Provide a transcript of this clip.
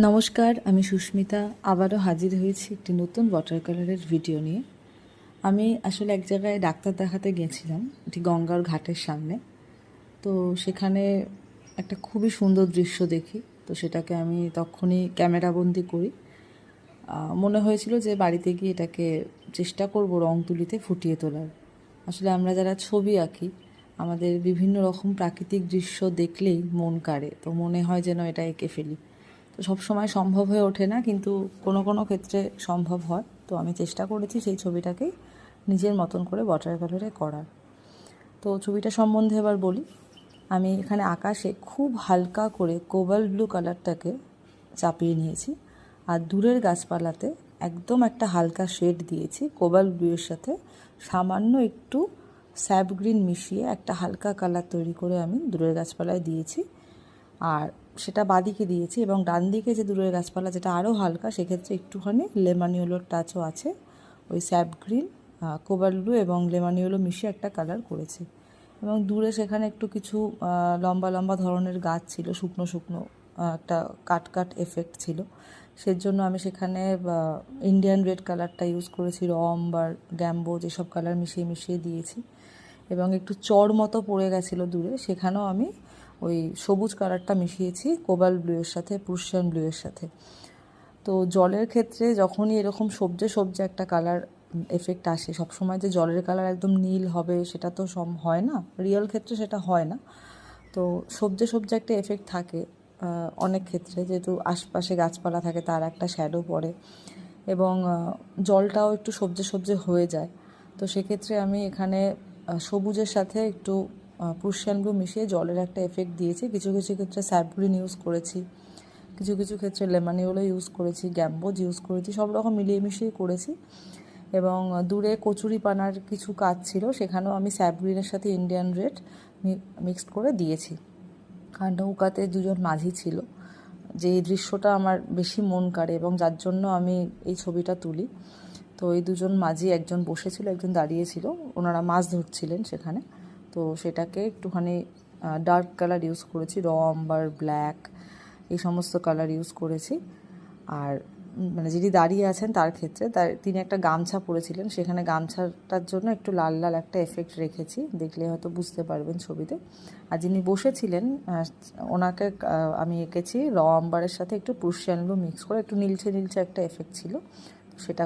নমস্কার, আমি সুস্মিতা আবারও হাজির হয়েছি একটি নতুন ওয়াটার কালারের ভিডিও নিয়ে। আমি আসলে এক জায়গায় ডাক্তার দেখাতে গিয়েছিলাম, এটি গঙ্গার ঘাটের সামনে। তো সেখানে একটা খুবই সুন্দর দৃশ্য দেখি, তো সেটাকে আমি তখনই ক্যামেরাবন্দি করি। মনে হয়েছিল যে বাড়িতে গিয়ে এটাকে চেষ্টা করব রং তুলিতে ফুটিয়ে তোলার। আসলে আমরা যারা ছবি আঁকি, আমাদের বিভিন্ন রকম প্রাকৃতিক দৃশ্য দেখলেই মন কাড়ে, তো মনে হয় যেন এটা এঁকে ফেলি। তো সবসময় সম্ভব হয়ে ওঠে না, কিন্তু কোনো কোনো ক্ষেত্রে সম্ভব হয়। তো আমি চেষ্টা করেছি সেই ছবিটাকেই নিজের মতন করে ওয়াটার কালারে করার। তো ছবিটা সম্বন্ধে এবার বলি। আমি এখানে আকাশে খুব হালকা করে কোবাল্ট ব্লু কালারটাকে চাপিয়ে নিয়েছি, আর দূরের গাছপালাতে একদম একটা হালকা শেড দিয়েছি কোবাল্ট ব্লুয়ের সাথে সামান্য একটু স্যাপ গ্রিন মিশিয়ে একটা হালকা কালার তৈরি করে আমি দূরের গাছপালায় দিয়েছি। আর সেটা বাদিকে দিয়েছি, এবং ডান দিকে যে দূরের গাছপালা যেটা আরও হালকা, সেক্ষেত্রে একটুখানি লেমন ইয়েলোর টাচও আছে। ওই স্যাপ গ্রিন, কোবাল্ট ব্লু এবং লেমন ইয়েলো মিশিয়ে একটা কালার করেছি। এবং দূরে সেখানে একটু কিছু লম্বা লম্বা ধরনের গাছ ছিল, শুকনো শুকনো, একটা কাট এফেক্ট ছিল। সেজন্য আমি সেখানে ইন্ডিয়ান রেড কালারটা ইউজ করেছি, রম বা গ্যাম্বো যেসব কালার মিশিয়ে মিশিয়ে দিয়েছি। এবং একটু চড় মতো পড়ে গেছিলো দূরে, সেখানেও আমি ওই সবুজ কালারটা মিশিয়েছি কোবাল্ট ব্লুয়ের সাথে, প্রুশিয়ান ব্লুয়ের সাথে। তো জলের ক্ষেত্রে যখনই এরকম সবজে সবজে একটা কালার এফেক্ট আসে, সবসময় যে জলের কালার একদম নীল হবে সেটা তো হয় না, রিয়েল ক্ষেত্রে সেটা হয় না। তো সবজে সবজে একটা এফেক্ট থাকে অনেক ক্ষেত্রে, যেহেতু আশপাশে গাছপালা থাকে তার একটা শ্যাডো পড়ে, এবং জলটাও একটু সবজে সবজে হয়ে যায়। তো সেক্ষেত্রে আমি এখানে সবুজের সাথে একটু প্রুশিয়ান ব্লু মিশিয়ে জলের একটা এফেক্ট দিয়েছি। কিছু কিছু ক্ষেত্রে স্যাপ গ্রিন ইউজ করেছি, কিছু কিছু ক্ষেত্রে লেমন ইয়েলো ইউজ করেছি, গ্যাম্বোজ ইউজ করেছি, সব রকম মিলিয়ে মিশিয়ে করেছি। এবং দূরে কচুরিপানার কিছু কাজ ছিল, সেখানেও আমি স্যাপ গ্রিনের সাথে ইন্ডিয়ান রেড মিক্সড করে দিয়েছি। আর নৌকাতে দুজন মাঝি ছিল, যে এই দৃশ্যটা আমার বেশি মন কাড়ে এবং যার জন্য আমি এই ছবিটা তুলি। তো এই দুজন মাঝি, একজন বসেছিল একজন দাঁড়িয়েছিল, ওনারা মাছ ধরছিলেন সেখানে। তো সেটাকে একটুখানি ডার্ক কালার ইউজ করেছি, রম বা ব্ল্যাক এই সমস্ত কালার ইউজ করেছি। আর মানে যিনি দাঁড়িয়ে আছেন তার ক্ষেত্রে তিনি একটা গামছা পরেছিলেন, সেখানে গামছাটার জন্য একটু লাল লাল একটা এফেক্ট রেখেছি, দেখলে হয়তো বুঝতে পারবেন ছবিতে। আর যিনি বসেছিলেন ওনাকে আমি এঁকেছি র আম্বারের সাথে একটু প্রুশিয়ান ব্লু মিক্স করে, একটু নীলচে নীলচে একটা এফেক্ট ছিল, সেটা